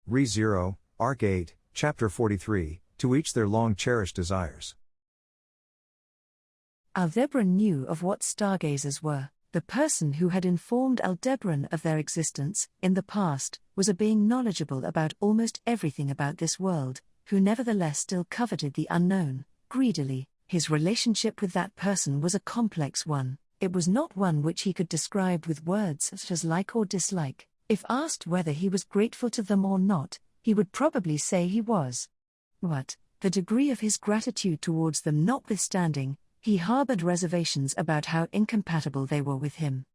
Re-Zero, Arc 8, Chapter 43, to each their long-cherished desires. Aldebaran knew of what stargazers were. The person who had informed Aldebaran of their existence, in the past, was a being knowledgeable about almost everything about this world, who nevertheless still coveted the unknown, greedily. His relationship with that person was a complex one. It was not one which he could describe with words such as like or dislike. If asked whether he was grateful to them or not, he would probably say he was. But, the degree of his gratitude towards them notwithstanding, he harbored reservations about how incompatible they were with him.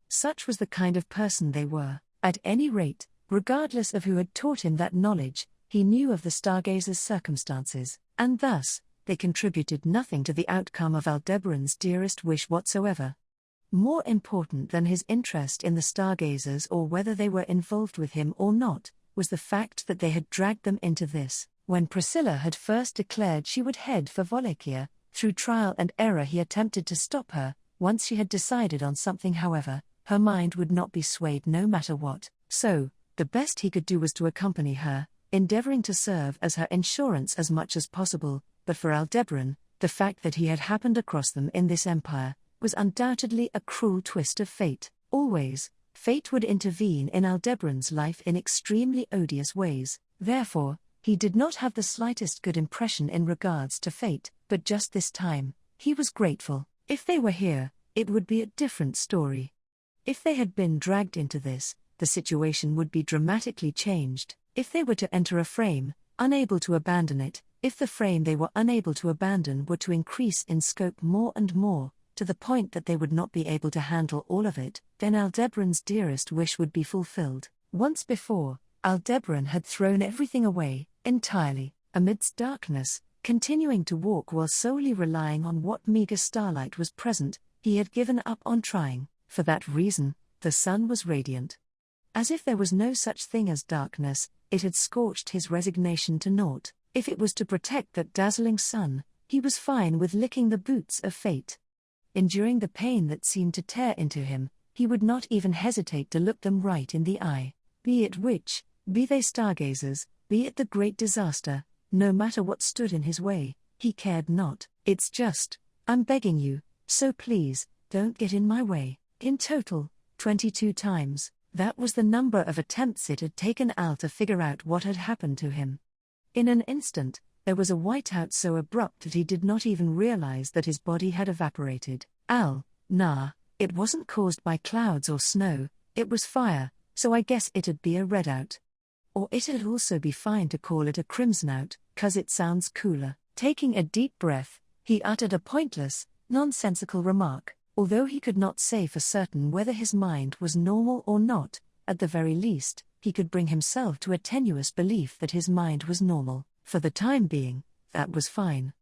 Such was the kind of person they were. At any rate, regardless of who had taught him that knowledge, he knew of the stargazers' circumstances, and thus, they contributed nothing to the outcome of Aldebaran's dearest wish whatsoever. More important than his interest in the stargazers or whether they were involved with him or not, was the fact that they had dragged them into this. When Priscilla had first declared she would head for Wallachia, through trial and error he attempted to stop her. Once she had decided on something, however, her mind would not be swayed no matter what, so, the best he could do was to accompany her, endeavoring to serve as her insurance as much as possible. But for Aldebaran, the fact that he had happened across them in this empire, was undoubtedly a cruel twist of fate. Always, fate would intervene in Aldebaran's life in extremely odious ways. Therefore, he did not have the slightest good impression in regards to fate, but just this time, he was grateful. If they were here, it would be a different story. If they had been dragged into this, the situation would be dramatically changed. If they were to enter a frame, unable to abandon it, if the frame they were unable to abandon were to increase in scope more and more, to the point that they would not be able to handle all of it, then Aldebaran's dearest wish would be fulfilled. Once before, Aldebaran had thrown everything away, entirely, amidst darkness, continuing to walk while solely relying on what meager starlight was present. He had given up on trying. For that reason, the sun was radiant. As if there was no such thing as darkness, it had scorched his resignation to naught. If it was to protect that dazzling sun, he was fine with licking the boots of fate. Enduring the pain that seemed to tear into him, he would not even hesitate to look them right in the eye. Be it which, be they stargazers, be it the great disaster, no matter what stood in his way, he cared not. It's just, I'm begging you, so please, don't get in my way. In total, 22 times, that was the number of attempts it had taken Al to figure out what had happened to him. In an instant, there was a whiteout so abrupt that he did not even realize that his body had evaporated. Al, nah, it wasn't caused by clouds or snow, it was fire, so I guess it'd be a redout. Or it'd also be fine to call it a crimsonout, 'cause it sounds cooler. Taking a deep breath, he uttered a pointless, nonsensical remark. Although he could not say for certain whether his mind was normal or not, at the very least, he could bring himself to a tenuous belief that his mind was normal. For the time being, that was fine.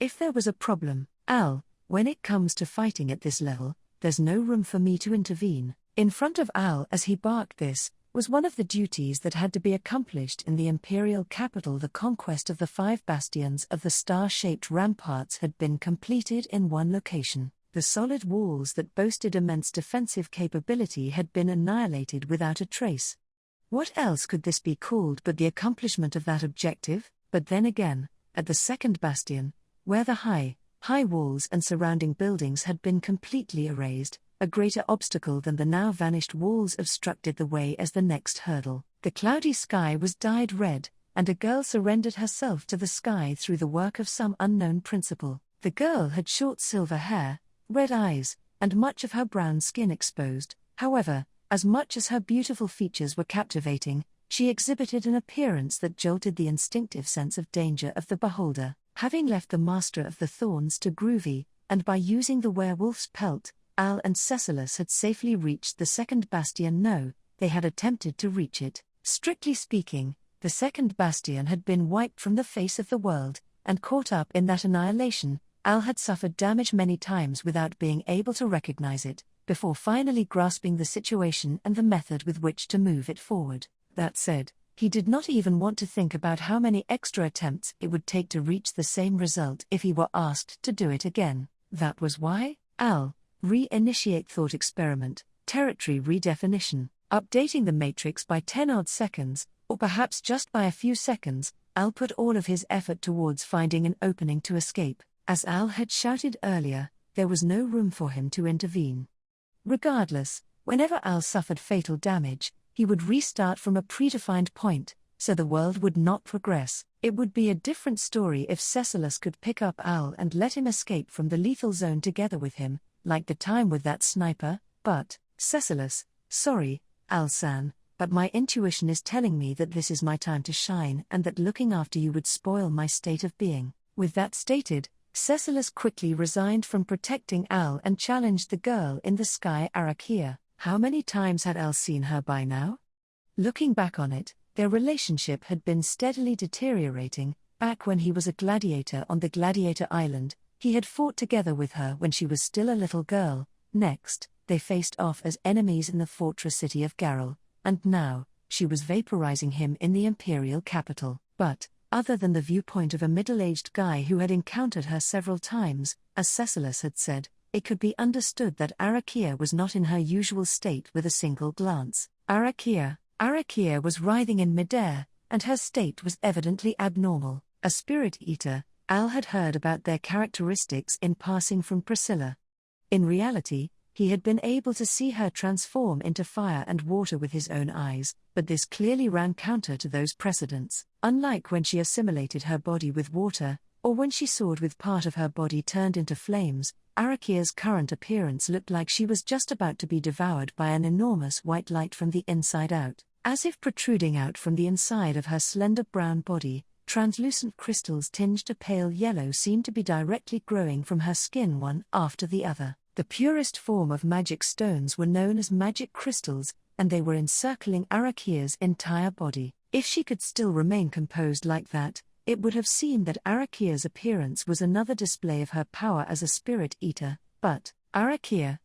If there was a problem, Al, when it comes to fighting at this level, there's no room for me to intervene. In front of Al as he barked this, was one of the duties that had to be accomplished in the imperial capital. The conquest of the 5 bastions of the star-shaped ramparts had been completed in one location. The solid walls that boasted immense defensive capability had been annihilated without a trace. What else could this be called but the accomplishment of that objective? But then again, at the 2nd bastion, where the high walls and surrounding buildings had been completely erased, a greater obstacle than the now vanished walls obstructed the way as the next hurdle. The cloudy sky was dyed red, and a girl surrendered herself to the sky through the work of some unknown principle. The girl had short silver hair, red eyes, and much of her brown skin exposed. However, as much as her beautiful features were captivating, she exhibited an appearance that jolted the instinctive sense of danger of the beholder. Having left the Master of the Thorns to Groovy, and by using the werewolf's pelt, Al and Cecilus had safely reached the 2nd bastion. No, they had attempted to reach it. Strictly speaking, the 2nd bastion had been wiped from the face of the world, and caught up in that annihilation, Al had suffered damage many times without being able to recognize it, before finally grasping the situation and the method with which to move it forward. That said, he did not even want to think about how many extra attempts it would take to reach the same result if he were asked to do it again. That was why, Al, re-initiate thought experiment, territory redefinition, updating the matrix by 10 odd seconds, Or perhaps just by a few seconds, Al put all of his effort towards finding an opening to escape. As Al had shouted earlier, there was no room for him to intervene. Regardless, whenever Al suffered fatal damage, he would restart from a predefined point, so the world would not progress. It would be a different story if Cecilus could pick up Al and let him escape from the lethal zone together with him, like the time with that sniper, but, Cecilus, sorry, Al-san, but my intuition is telling me that this is my time to shine and that looking after you would spoil my state of being. With that stated, Cecilus quickly resigned from protecting Al and challenged the girl in the sky, Arakia. How many times had Al seen her by now? Looking back on it, their relationship had been steadily deteriorating. Back when he was a gladiator on the Gladiator Island, he had fought together with her when she was still a little girl. Next, they faced off as enemies in the fortress city of Garrel, and now, she was vaporizing him in the imperial capital. But, other than the viewpoint of a middle-aged guy who had encountered her several times, as Cecilus had said, it could be understood that Arakia was not in her usual state with a single glance. Arakia was writhing in midair, and her state was evidently abnormal. A spirit eater, Al had heard about their characteristics in passing from Priscilla. In reality, he had been able to see her transform into fire and water with his own eyes, but this clearly ran counter to those precedents. Unlike when she assimilated her body with water, or when she soared with part of her body turned into flames, Arakia's current appearance looked like she was just about to be devoured by an enormous white light from the inside out. As if protruding out from the inside of her slender brown body, translucent crystals tinged a pale yellow seemed to be directly growing from her skin one after the other. The purest form of magic stones were known as magic crystals, and they were encircling Arakia's entire body. If she could still remain composed like that, it would have seemed that Arakia's appearance was another display of her power as a spirit eater, but Arakia's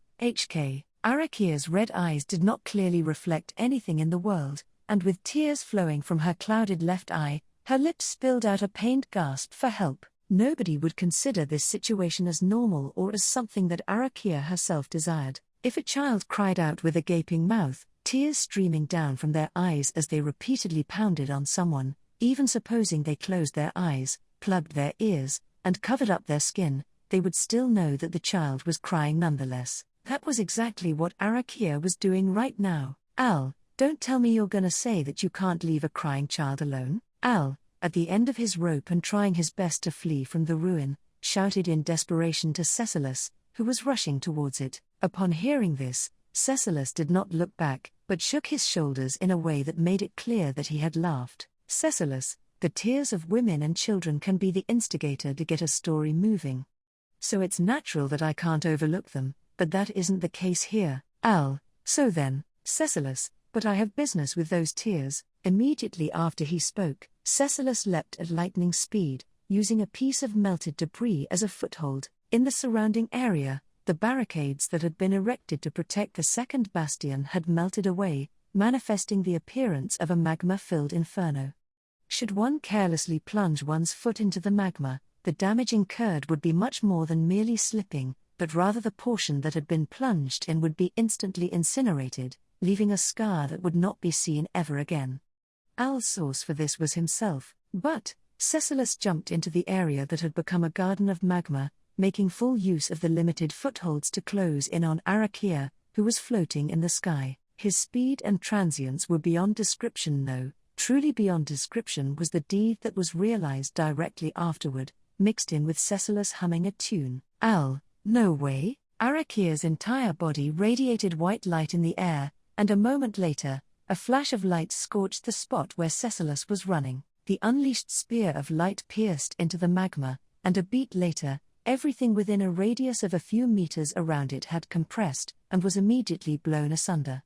red eyes did not clearly reflect anything in the world, and with tears flowing from her clouded left eye, her lips spilled out a pained gasp for help. Nobody would consider this situation as normal or as something that Arakia herself desired. If a child cried out with a gaping mouth, tears streaming down from their eyes as they repeatedly pounded on someone, even supposing they closed their eyes, plugged their ears, and covered up their skin, they would still know that the child was crying nonetheless. That was exactly what Arakia was doing right now. Al, don't tell me you're gonna say that you can't leave a crying child alone. Al, at the end of his rope and trying his best to flee from the ruin, shouted in desperation to Cecilus, who was rushing towards it. Upon hearing this, Cecilus did not look back, but shook his shoulders in a way that made it clear that he had laughed. Cecilus, the tears of women and children can be the instigator to get a story moving. So it's natural that I can't overlook them, but that isn't the case here. Al, so then, Cecilus, but I have business with those tears. Immediately after he spoke, Cecilus leapt at lightning speed, using a piece of melted debris as a foothold. In the surrounding area, the barricades that had been erected to protect the second bastion had melted away, manifesting the appearance of a magma-filled inferno. Should one carelessly plunge one's foot into the magma, the damage incurred would be much more than merely slipping, but rather the portion that had been plunged in would be instantly incinerated, leaving a scar that would not be seen ever again. Al's source for this was himself, but Cecilus jumped into the area that had become a garden of magma, making full use of the limited footholds to close in on Arakia, who was floating in the sky. His speed and transience were beyond description though. Truly beyond description was the deed that was realized directly afterward, mixed in with Cecilus humming a tune. Al, no way! Arakia's entire body radiated white light in the air, and a moment later, a flash of light scorched the spot where Cecilus was running. The unleashed spear of light pierced into the magma, and a beat later, everything within a radius of a few meters around it had compressed, and was immediately blown asunder.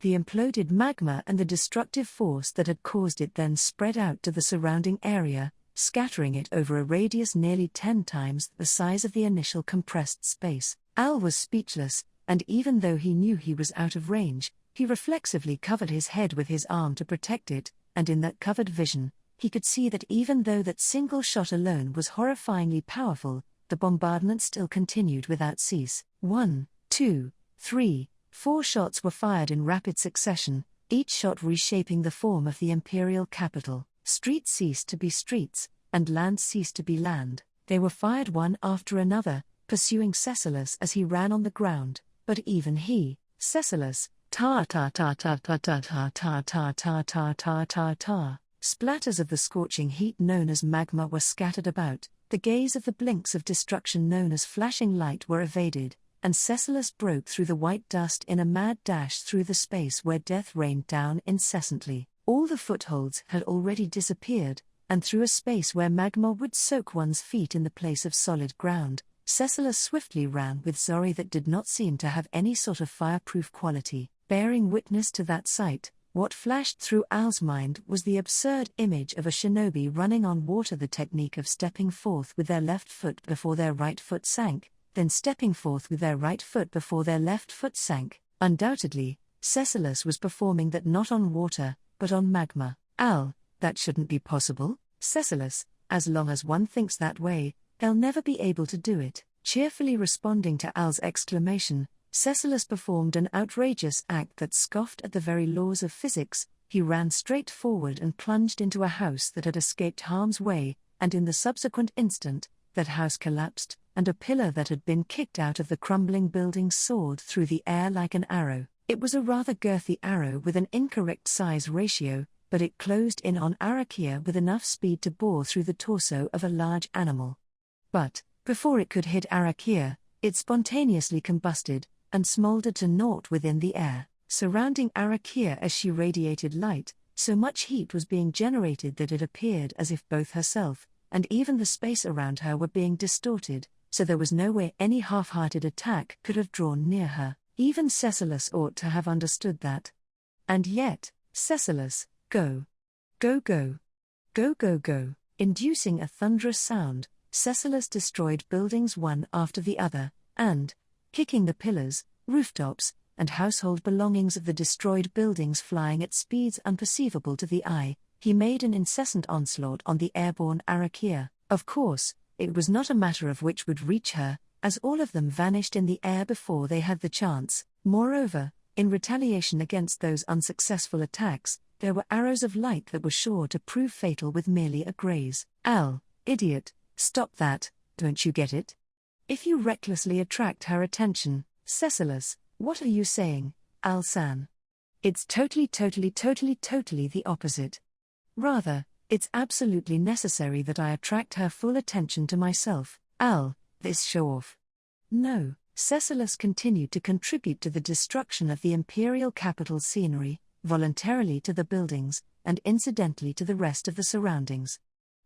The imploded magma and the destructive force that had caused it then spread out to the surrounding area, scattering it over a radius nearly 10 times the size of the initial compressed space. Al was speechless, and even though he knew he was out of range, he reflexively covered his head with his arm to protect it, and in that covered vision, he could see that even though that single shot alone was horrifyingly powerful, the bombardment still continued without cease. 1, 2, 3, 4 shots were fired in rapid succession, each shot reshaping the form of the imperial capital. Streets ceased to be streets, and land ceased to be land. They were fired one after another, pursuing Cecilus as he ran on the ground, but even he, Cecilus, splatters of the scorching heat known as magma were scattered about, the gaze of the blinks of destruction known as flashing light were evaded, and Cecilus broke through the white dust in a mad dash through the space where death rained down incessantly. All the footholds had already disappeared, and through a space where magma would soak one's feet in the place of solid ground, Cecilus swiftly ran with Zori that did not seem to have any sort of fireproof quality. Bearing witness to that sight, what flashed through Al's mind was the absurd image of a shinobi running on water, the technique of stepping forth with their left foot before their right foot sank, then stepping forth with their right foot before their left foot sank. Undoubtedly, Cecilus was performing that not on water, but on magma. Al, that shouldn't be possible. Cecilus, as long as one thinks that way, they'll never be able to do it. Cheerfully responding to Al's exclamation, Cecilus performed an outrageous act that scoffed at the very laws of physics. He ran straight forward and plunged into a house that had escaped harm's way, and in the subsequent instant, that house collapsed, and a pillar that had been kicked out of the crumbling building soared through the air like an arrow. It was a rather girthy arrow with an incorrect size ratio, but it closed in on Arakia with enough speed to bore through the torso of a large animal. But, before it could hit Arakia, it spontaneously combusted, and smoldered to naught within the air, surrounding Arakia as she radiated light. So much heat was being generated that it appeared as if both herself, and even the space around her were being distorted, so there was no way any half-hearted attack could have drawn near her. Even Cecilus ought to have understood that. And yet, Cecilus, go. Go go. Go go go. Inducing a thunderous sound, Cecilus destroyed buildings one after the other, and, kicking the pillars, rooftops, and household belongings of the destroyed buildings flying at speeds unperceivable to the eye, he made an incessant onslaught on the airborne Arakia. Of course, it was not a matter of which would reach her, as all of them vanished in the air before they had the chance. Moreover, in retaliation against those unsuccessful attacks, there were arrows of light that were sure to prove fatal with merely a graze. Al, idiot, stop that, don't you get it? If you recklessly attract her attention, Cecilus, what are you saying, Al-san? It's totally the opposite. Rather, it's absolutely necessary that I attract her full attention to myself. Al, this show-off. No, Cecilus continued to contribute to the destruction of the imperial capital scenery, voluntarily to the buildings, and incidentally to the rest of the surroundings.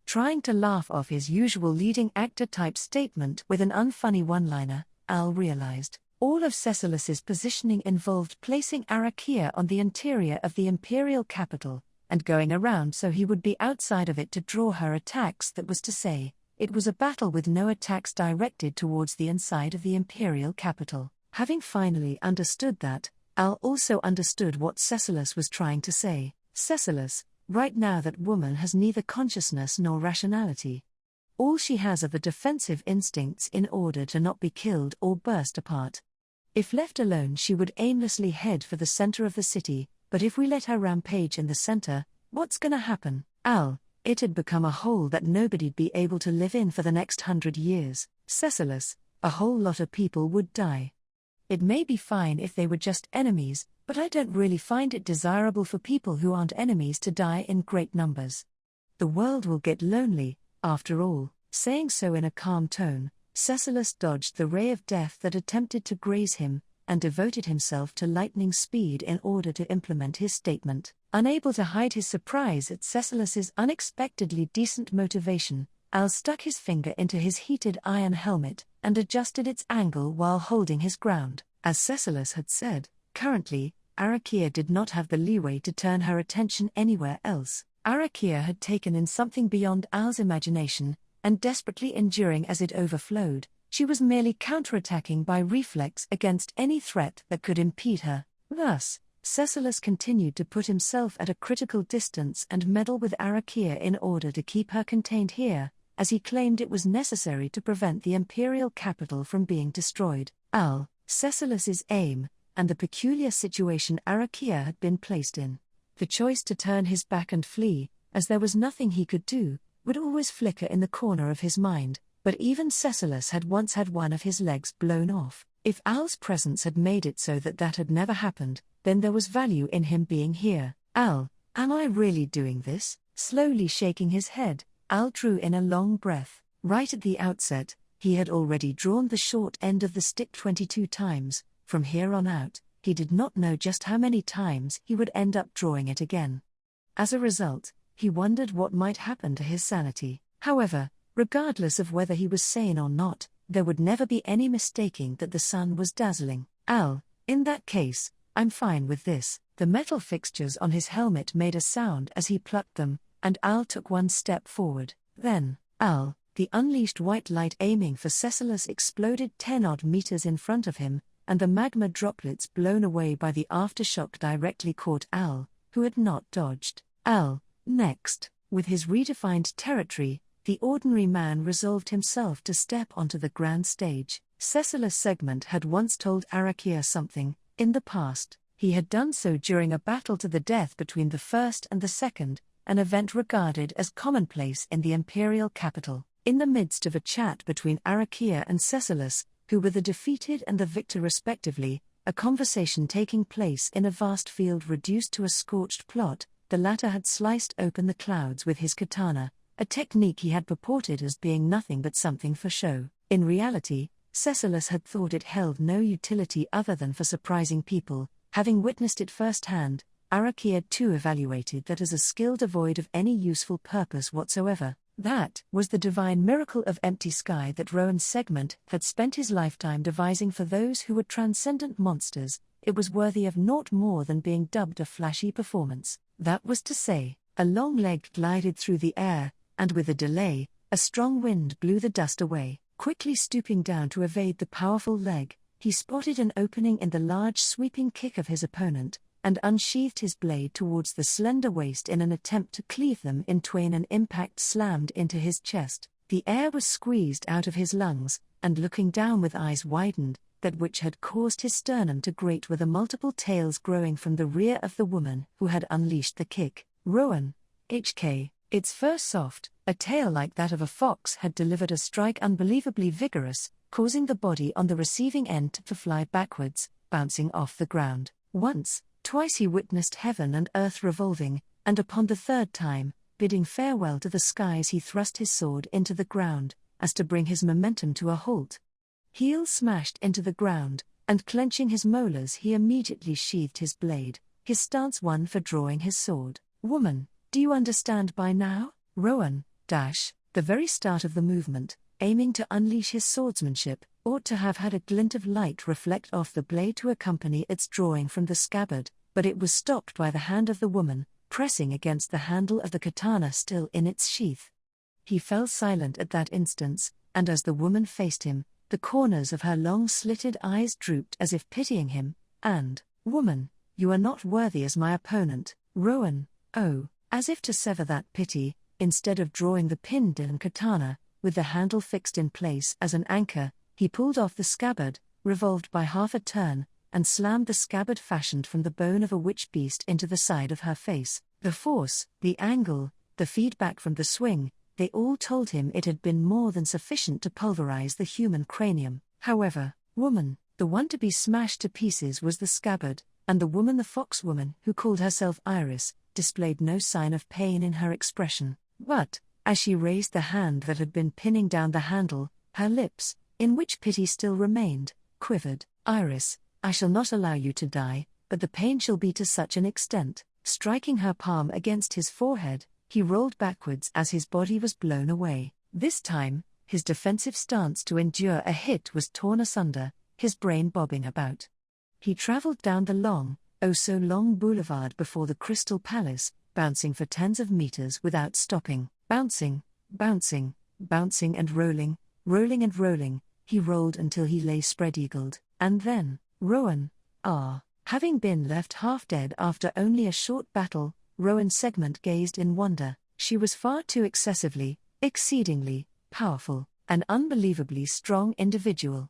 Trying to laugh off his usual leading actor-type statement with an unfunny one-liner, Al realized, all of Cecilus's positioning involved placing Arakia on the interior of the imperial capital, and going around so he would be outside of it to draw her attacks. That was to say, it was a battle with no attacks directed towards the inside of the imperial capital. Having finally understood that, Al also understood what Cecilus was trying to say. Cecilus, right now that woman has neither consciousness nor rationality. All she has are the defensive instincts in order to not be killed or burst apart. If left alone, she would aimlessly head for the center of the city, but if we let her rampage in the center, what's gonna happen? Al, it'd become a hole that nobody'd be able to live in for the next 100 years. Cecilus, a whole lot of people would die. It may be fine if they were just enemies, but I don't really find it desirable for people who aren't enemies to die in great numbers. The world will get lonely, after all. Saying so in a calm tone, Cecilus dodged the ray of death that attempted to graze him, and devoted himself to lightning speed in order to implement his statement. Unable to hide his surprise at Cecilus's unexpectedly decent motivation, Al stuck his finger into his heated iron helmet, and adjusted its angle while holding his ground. As Cecilus had said, currently, Arakia did not have the leeway to turn her attention anywhere else. Arakia had taken in something beyond Al's imagination, and desperately enduring as it overflowed, she was merely counterattacking by reflex against any threat that could impede her. Thus, Cecilus continued to put himself at a critical distance and meddle with Arakia in order to keep her contained here, as he claimed it was necessary to prevent the imperial capital from being destroyed. Al, Cecilus's aim, and the peculiar situation Arakia had been placed in. The choice to turn his back and flee, as there was nothing he could do, would always flicker in the corner of his mind, but even Cecilus had once had one of his legs blown off. If Al's presence had made it so that that had never happened, then there was value in him being here. Al, am I really doing this? Slowly shaking his head, Al drew in a long breath. Right at the outset, he had already drawn the short end of the stick 22 times. From here on out, he did not know just how many times he would end up drawing it again. As a result, he wondered what might happen to his sanity. However, regardless of whether he was sane or not, there would never be any mistaking that the sun was dazzling. Al, in that case, I'm fine with this. The metal fixtures on his helmet made a sound as he plucked them, and Al took one step forward. Then, Al, the unleashed white light aiming for Cecilus exploded 10-odd meters in front of him, and the magma droplets blown away by the aftershock directly caught Al, who had not dodged. Al, next, with his redefined territory, the ordinary man resolved himself to step onto the grand stage. Cecilus Segment had once told Arakia something. In the past, he had done so during a battle to the death between the first and the second, an event regarded as commonplace in the imperial capital. In the midst of a chat between Arakia and Cecilus, who were the defeated and the victor respectively, a conversation taking place in a vast field reduced to a scorched plot, the latter had sliced open the clouds with his katana, a technique he had purported as being nothing but something for show. In reality, Cecilus had thought it held no utility other than for surprising people. Having witnessed it firsthand, Arakia too evaluated that as a skill devoid of any useful purpose whatsoever. That was the divine miracle of empty sky that Rowan Segment had spent his lifetime devising for those who were transcendent monsters. It was worthy of naught more than being dubbed a flashy performance. That was to say, a long leg glided through the air, and with a delay, a strong wind blew the dust away. Quickly stooping down to evade the powerful leg, he spotted an opening in the large sweeping kick of his opponent, and unsheathed his blade towards the slender waist in an attempt to cleave them in twain. An impact slammed into his chest. The air was squeezed out of his lungs, and looking down with eyes widened, that which had caused his sternum to grate were the multiple tails growing from the rear of the woman who had unleashed the kick. Rowan, HK. Its fur soft, a tail like that of a fox had delivered a strike unbelievably vigorous, causing the body on the receiving end to fly backwards, bouncing off the ground. Once, twice he witnessed heaven and earth revolving, and upon the third time, bidding farewell to the skies, he thrust his sword into the ground, as to bring his momentum to a halt. Heel smashed into the ground, and clenching his molars he immediately sheathed his blade, his stance one for drawing his sword. Woman, do you understand by now? Rowan, the very start of the movement, aiming to unleash his swordsmanship, ought to have had a glint of light reflect off the blade to accompany its drawing from the scabbard, but it was stopped by the hand of the woman, pressing against the handle of the katana still in its sheath. He fell silent at that instant, and as the woman faced him, the corners of her long slitted eyes drooped as if pitying him, and, woman, you are not worthy as my opponent. Rowan, oh, as if to sever that pity, instead of drawing the pinned in katana, with the handle fixed in place as an anchor, he pulled off the scabbard, revolved by half a turn, and slammed the scabbard fashioned from the bone of a witch beast into the side of her face. The force, the angle, the feedback from the swing, they all told him it had been more than sufficient to pulverize the human cranium. However, woman, the one to be smashed to pieces was the scabbard, and the woman, the foxwoman who called herself Iris, displayed no sign of pain in her expression. But, as she raised the hand that had been pinning down the handle, her lips, in which pity still remained, quivered. Iris, I shall not allow you to die, but the pain shall be to such an extent. Striking her palm against his forehead, he rolled backwards as his body was blown away. This time, his defensive stance to endure a hit was torn asunder, his brain bobbing about. He traveled down the long, oh so long boulevard before the Crystal Palace, bouncing for tens of meters without stopping. Bouncing, bouncing, bouncing and rolling, rolling and rolling, he rolled until he lay spread-eagled. And then, Rowan, having been left half dead after only a short battle, Rowan Segment gazed in wonder. She was far too excessively, exceedingly, powerful, an unbelievably strong individual.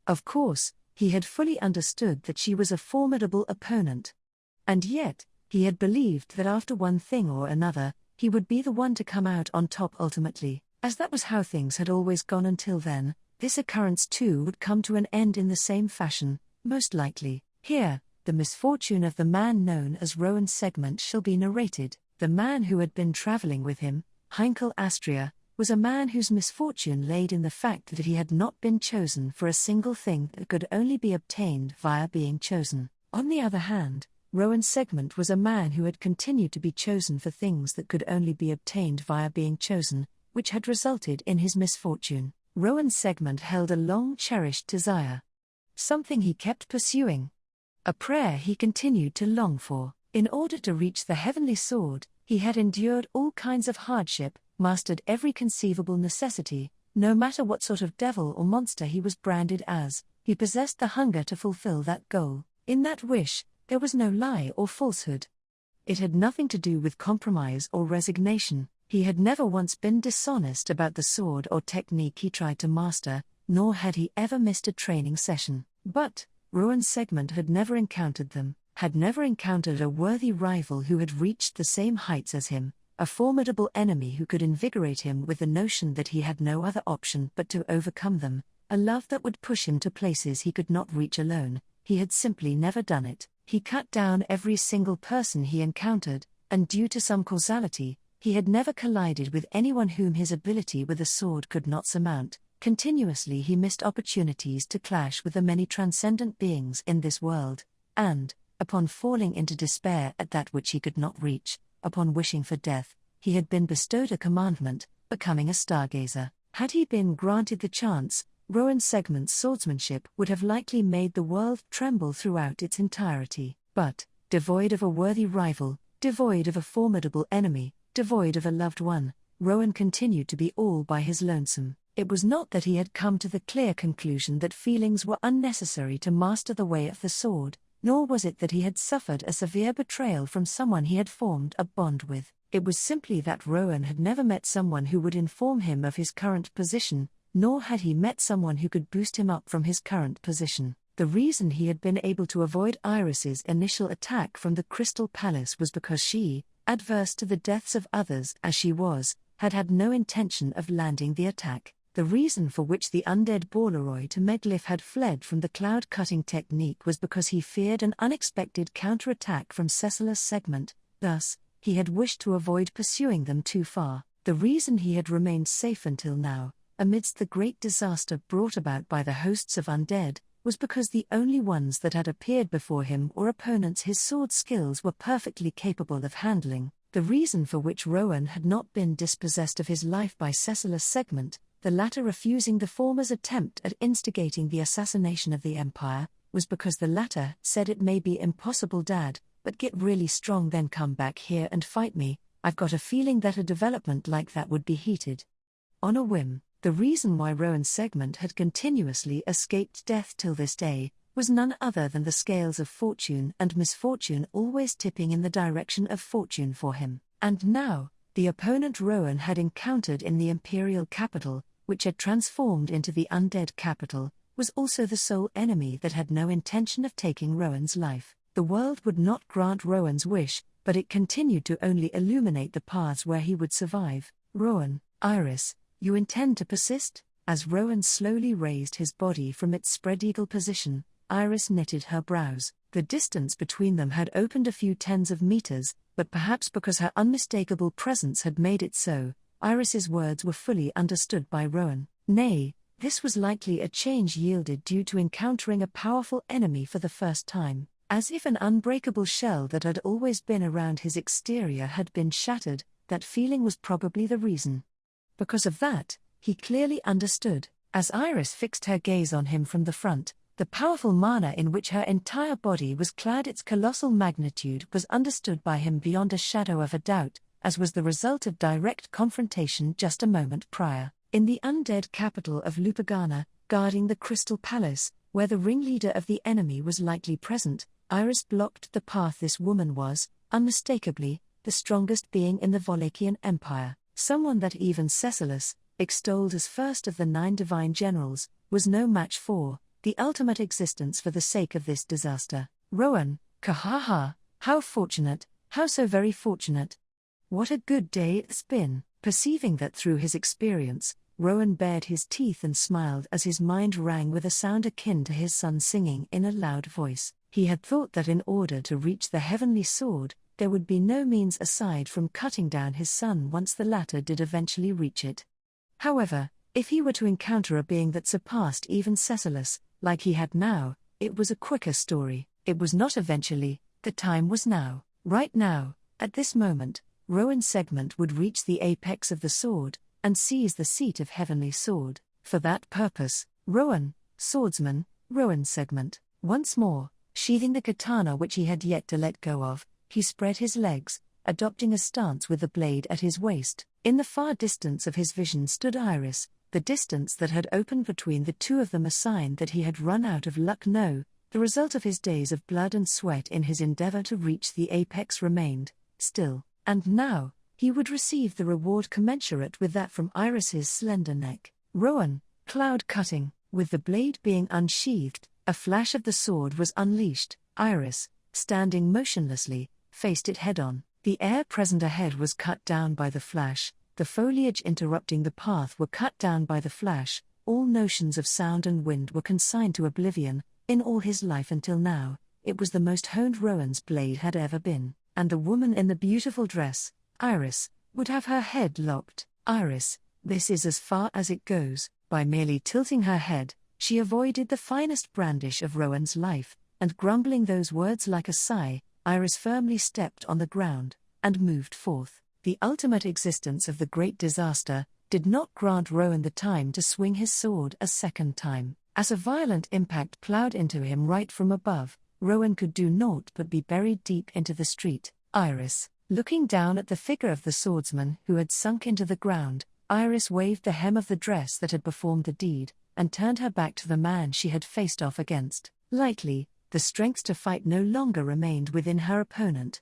Of course, He had fully understood that she was a formidable opponent. And yet, he had believed that after one thing or another, he would be the one to come out on top ultimately, as that was how things had always gone until then. This occurrence too would come to an end in the same fashion, most likely. Here, the misfortune of the man known as Rowan Segment shall be narrated. The man who had been traveling with him, Heinkel Astria, was a man whose misfortune laid in the fact that he had not been chosen for a single thing that could only be obtained via being chosen. On the other hand, Rowan Segment was a man who had continued to be chosen for things that could only be obtained via being chosen, which had resulted in his misfortune. Rowan Segment held a long-cherished desire. Something he kept pursuing. A prayer he continued to long for. In order to reach the heavenly sword, he had endured all kinds of hardship, mastered every conceivable necessity, no matter what sort of devil or monster he was branded as. He possessed the hunger to fulfill that goal. In that wish, there was no lie or falsehood. It had nothing to do with compromise or resignation. He had never once been dishonest about the sword or technique he tried to master, nor had he ever missed a training session. But Rowan Segment had never encountered them, had never encountered a worthy rival who had reached the same heights as him, a formidable enemy who could invigorate him with the notion that he had no other option but to overcome them, a love that would push him to places he could not reach alone. He had simply never done it. He cut down every single person he encountered, and due to some causality, he had never collided with anyone whom his ability with a sword could not surmount. Continuously he missed opportunities to clash with the many transcendent beings in this world, and, upon falling into despair at that which he could not reach, upon wishing for death, he had been bestowed a commandment, becoming a stargazer. Had he been granted the chance, Rowan Segment's swordsmanship would have likely made the world tremble throughout its entirety. But, devoid of a worthy rival, devoid of a formidable enemy, devoid of a loved one, Rowan continued to be all by his lonesome. It was not that he had come to the clear conclusion that feelings were unnecessary to master the way of the sword, nor was it that he had suffered a severe betrayal from someone he had formed a bond with. It was simply that Rowan had never met someone who would inform him of his current position, nor had he met someone who could boost him up from his current position. The reason he had been able to avoid Iris's initial attack from the Crystal Palace was because she, adverse to the deaths of others as she was, had had no intention of landing the attack. The reason for which the undead Borleroy to Meglyph had fled from the cloud-cutting technique was because he feared an unexpected counterattack from Cecilis Segment. Thus, he had wished to avoid pursuing them too far. The reason he had remained safe until now, amidst the great disaster brought about by the hosts of undead, was because the only ones that had appeared before him were opponents his sword skills were perfectly capable of handling. The reason for which Rowan had not been dispossessed of his life by Cecilis Segment, the latter refusing the former's attempt at instigating the assassination of the Empire, was because the latter said, "It may be impossible, Dad, but get really strong then come back here and fight me. I've got a feeling that a development like that would be heated." On a whim, the reason why Rowan Segment had continuously escaped death till this day was none other than the scales of fortune and misfortune always tipping in the direction of fortune for him. And now, the opponent Rowan had encountered in the imperial capital, which had transformed into the undead capital, was also the sole enemy that had no intention of taking Rowan's life. The world would not grant Rowan's wish, but it continued to only illuminate the paths where he would survive. "Rowan, Iris, you intend to persist?" As Rowan slowly raised his body from its spread-eagle position, Iris knitted her brows. The distance between them had opened a few tens of meters, but perhaps because her unmistakable presence had made it so, Iris's words were fully understood by Rowan. Nay, this was likely a change yielded due to encountering a powerful enemy for the first time. As if an unbreakable shell that had always been around his exterior had been shattered, that feeling was probably the reason. Because of that, he clearly understood. As Iris fixed her gaze on him from the front, the powerful mana in which her entire body was clad, its colossal magnitude was understood by him beyond a shadow of a doubt, as was the result of direct confrontation just a moment prior. In the undead capital of Lupagana, guarding the Crystal Palace, where the ringleader of the enemy was likely present, Iris blocked the path. This woman was, unmistakably, the strongest being in the Volakian Empire, someone that even Cecilis, extolled as first of the 9 divine generals, was no match for. the ultimate existence for the sake of this disaster. Rowan, kahaha, how fortunate, how so very fortunate. What a good day it's been. Perceiving that through his experience, Rowan bared his teeth and smiled as his mind rang with a sound akin to his son singing in a loud voice. He had thought that in order to reach the heavenly sword, there would be no means aside from cutting down his son once the latter did eventually reach it. However, if he were to encounter a being that surpassed even Cecilus, like he had now, it was a quicker story. It was not eventually, the time was now. Right now, at this moment, Rowan's segment would reach the apex of the sword, and seize the seat of heavenly sword. For that purpose, Rowan, swordsman, Rowan's segment. Once more, sheathing the katana which he had yet to let go of, he spread his legs, adopting a stance with the blade at his waist. In the far distance of his vision stood Iris, the distance that had opened between the two of them a sign that he had run out of luck. No, the result of his days of blood and sweat in his endeavor to reach the apex remained, still, and now, he would receive the reward commensurate with that from Iris's slender neck. Rowan, cloud-cutting, with the blade being unsheathed, a flash of the sword was unleashed. Iris, standing motionlessly, faced it head-on. The air present ahead was cut down by the flash, the foliage interrupting the path were cut down by the flash, all notions of sound and wind were consigned to oblivion. In all his life until now, it was the most honed Rowan's blade had ever been, and the woman in the beautiful dress, Iris, would have her head lopped. Iris, this is as far as it goes. By merely tilting her head, she avoided the finest brandish of Rowan's life, and grumbling those words like a sigh, Iris firmly stepped on the ground, and moved forth. The ultimate existence of the great disaster did not grant Rowan the time to swing his sword a second time. As a violent impact plowed into him right from above, Rowan could do naught but be buried deep into the street. Iris, looking down at the figure of the swordsman who had sunk into the ground, Iris waved the hem of the dress that had performed the deed, and turned her back to the man she had faced off against. Lightly, the strength to fight no longer remained within her opponent.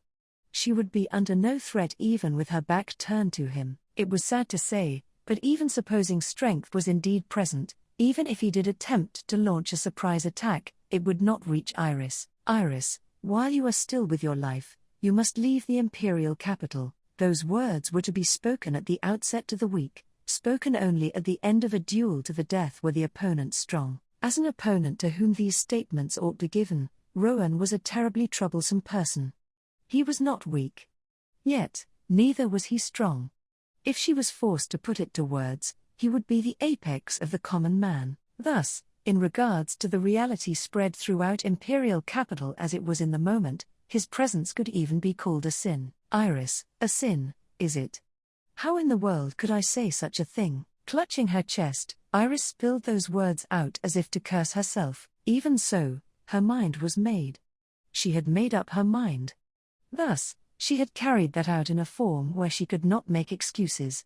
She would be under no threat even with her back turned to him. It was sad to say, but even supposing strength was indeed present, even if he did attempt to launch a surprise attack, it would not reach Iris. Iris, while you are still with your life, you must leave the imperial capital. Those words were to be spoken at the outset to the weak, spoken only at the end of a duel to the death were the opponent strong. As an opponent to whom these statements ought be given, Rowan was a terribly troublesome person. He was not weak. Yet, neither was he strong. If she was forced to put it to words, he would be the apex of the common man. Thus, in regards to the reality spread throughout imperial capital as it was in the moment, his presence could even be called a sin. Iris, a sin, is it? How in the world could I say such a thing? Clutching her chest, Iris spilled those words out as if to curse herself. Even so, her mind was made. She had made up her mind. Thus, she had carried that out in a form where she could not make excuses.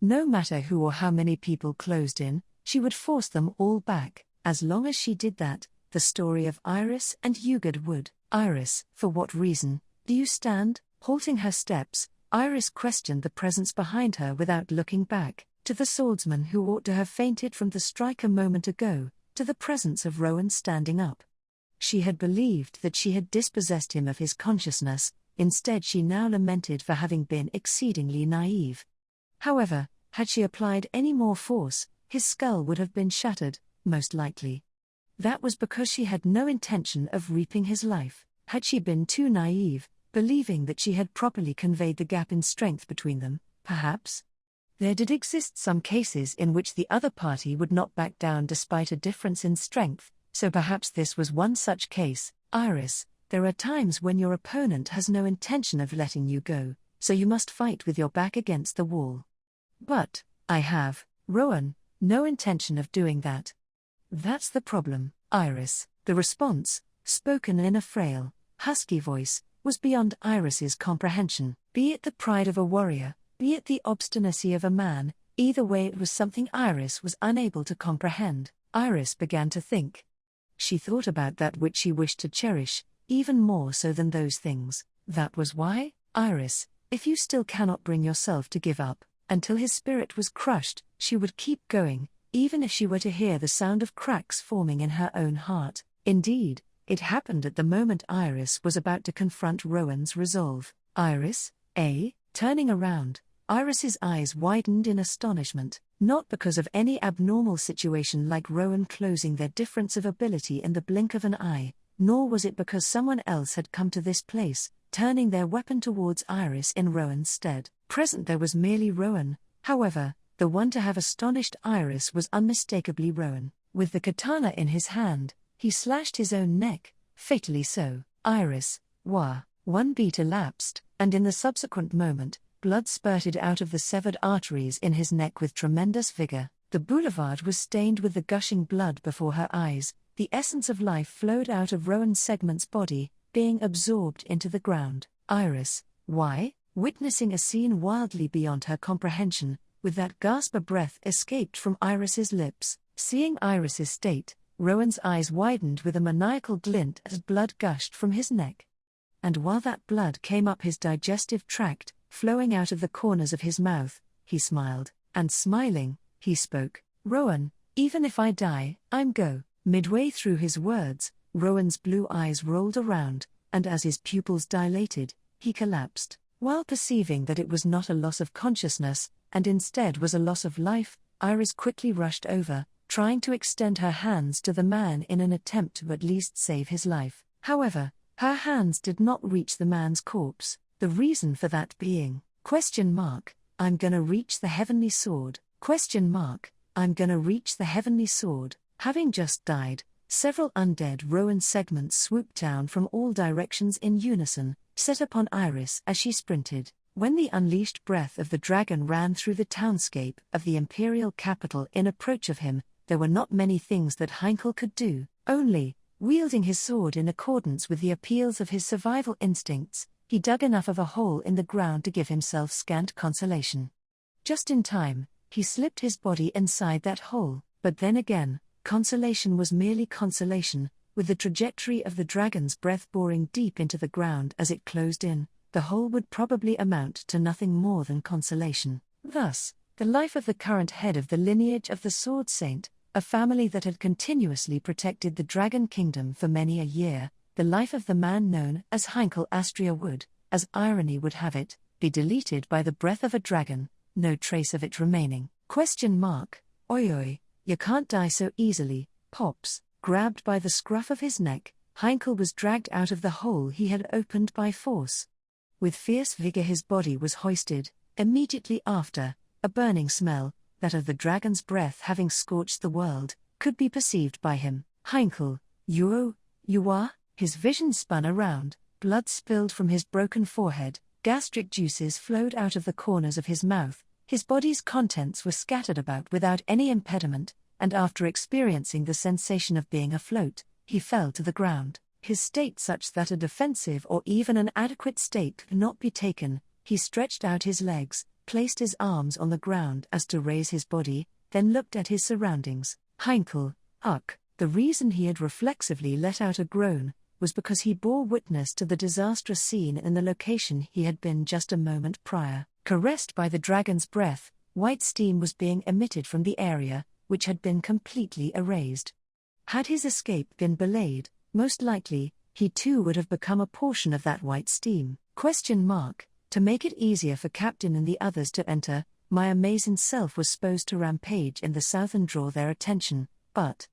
No matter who or how many people closed in, she would force them all back. As long as she did that, the story of Iris and Ugard would. Iris, for what reason do you stand? Halting her steps, Iris questioned the presence behind her without looking back, to the swordsman who ought to have fainted from the strike a moment ago, to the presence of Rowan standing up. She had believed that she had dispossessed him of his consciousness, instead she now lamented for having been exceedingly naive. However, had she applied any more force, his skull would have been shattered, most likely. That was because she had no intention of reaping his life. Had she been too naive, believing that she had properly conveyed the gap in strength between them, perhaps? There did exist some cases in which the other party would not back down despite a difference in strength, so perhaps this was one such case. Iris, there are times when your opponent has no intention of letting you go, so you must fight with your back against the wall. But, I have, Rowan, no intention of doing that. That's the problem, Iris. The response, spoken in a frail, husky voice, was beyond Iris's comprehension. Be it the pride of a warrior, be it the obstinacy of a man, either way it was something Iris was unable to comprehend. Iris began to think. She thought about that which she wished to cherish, even more so than those things. That was why, Iris, if you still cannot bring yourself to give up, until his spirit was crushed, she would keep going, even if she were to hear the sound of cracks forming in her own heart. Indeed, it happened at the moment Iris was about to confront Rowan's resolve. Iris, turning around, Iris's eyes widened in astonishment, not because of any abnormal situation like Rowan closing their difference of ability in the blink of an eye, nor was it because someone else had come to this place, turning their weapon towards Iris in Rowan's stead. Present there was merely Rowan, however, the one to have astonished Iris was unmistakably Rowan. With the katana in his hand, he slashed his own neck, fatally so. Iris, one beat elapsed, and in the subsequent moment, blood spurted out of the severed arteries in his neck with tremendous vigor. The boulevard was stained with the gushing blood before her eyes, the essence of life flowed out of Rowan Segment's body, being absorbed into the ground. Iris, witnessing a scene wildly beyond her comprehension, with that gasp of breath escaped from Iris's lips. Seeing Iris's state, Rowan's eyes widened with a maniacal glint as blood gushed from his neck. And while that blood came up his digestive tract, flowing out of the corners of his mouth, he smiled, and smiling, he spoke. Rowan, even if I die, I'm go. Midway through his words, Rowan's blue eyes rolled around, and as his pupils dilated, he collapsed. While perceiving that it was not a loss of consciousness, and instead was a loss of life, Iris quickly rushed over, trying to extend her hands to the man in an attempt to at least save his life. However, her hands did not reach the man's corpse, the reason for that being, I'm gonna reach the heavenly sword, I'm gonna reach the heavenly sword. Having just died, several undead Rowan segments swooped down from all directions in unison, set upon Iris as she sprinted. When the unleashed breath of the dragon ran through the townscape of the imperial capital in approach of him, there were not many things that Heinkel could do. Only, wielding his sword in accordance with the appeals of his survival instincts, he dug enough of a hole in the ground to give himself scant consolation. Just in time, he slipped his body inside that hole, but then again, consolation was merely consolation, with the trajectory of the dragon's breath boring deep into the ground as it closed in. The hole would probably amount to nothing more than consolation. Thus, the life of the current head of the lineage of the Sword Saint, a family that had continuously protected the Dragon Kingdom for many a year, the life of the man known as Heinkel Astria would, as irony would have it, be deleted by the breath of a dragon, no trace of it remaining. Oi, you can't die so easily, Pops. Grabbed by the scruff of his neck, Heinkel was dragged out of the hole he had opened by force. With fierce vigor his body was hoisted. Immediately after, a burning smell, that of the dragon's breath having scorched the world, could be perceived by him. Heinkel, you are? His vision spun around, blood spilled from his broken forehead, gastric juices flowed out of the corners of his mouth, his body's contents were scattered about without any impediment, and after experiencing the sensation of being afloat, he fell to the ground. His state such that a defensive or even an adequate state could not be taken, he stretched out his legs, placed his arms on the ground as to raise his body, then looked at his surroundings. Heinkel, the reason he had reflexively let out a groan, was because he bore witness to the disastrous scene in the location he had been just a moment prior. Caressed by the dragon's breath, white steam was being emitted from the area, which had been completely erased. Had his escape been belayed, most likely, he too would have become a portion of that white steam. To make it easier for Captain and the others to enter, my amazing self was supposed to rampage in the south and draw their attention, but...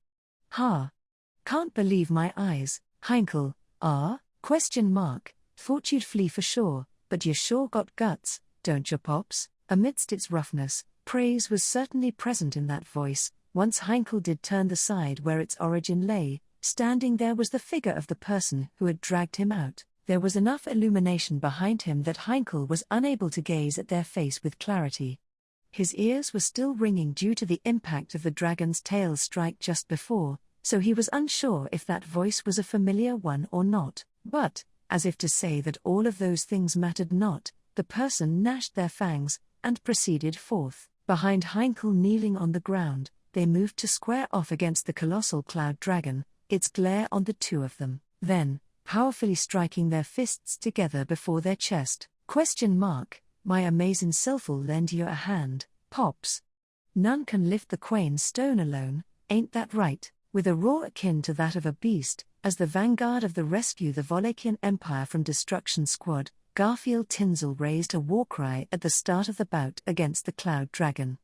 Can't believe my eyes, Heinkel, Thought you'd flee for sure, but you sure got guts, don't you, Pops? Amidst its roughness, praise was certainly present in that voice. Once Heinkel did turn the side where its origin lay, standing there was the figure of the person who had dragged him out. There was enough illumination behind him that Heinkel was unable to gaze at their face with clarity. His ears were still ringing due to the impact of the dragon's tail strike just before, so he was unsure if that voice was a familiar one or not. But, as if to say that all of those things mattered not, the person gnashed their fangs, and proceeded forth. Behind Heinkel kneeling on the ground, they moved to square off against the colossal cloud dragon, its glare on the two of them. Then, powerfully striking their fists together before their chest, my amazing self'll lend you a hand, Pops. None can lift the Quain stone alone, ain't that right? With a roar akin to that of a beast, as the vanguard of the Rescue the Wallachian Empire from Destruction squad, Garfield Tinsel raised a war cry at the start of the bout against the Cloud Dragon.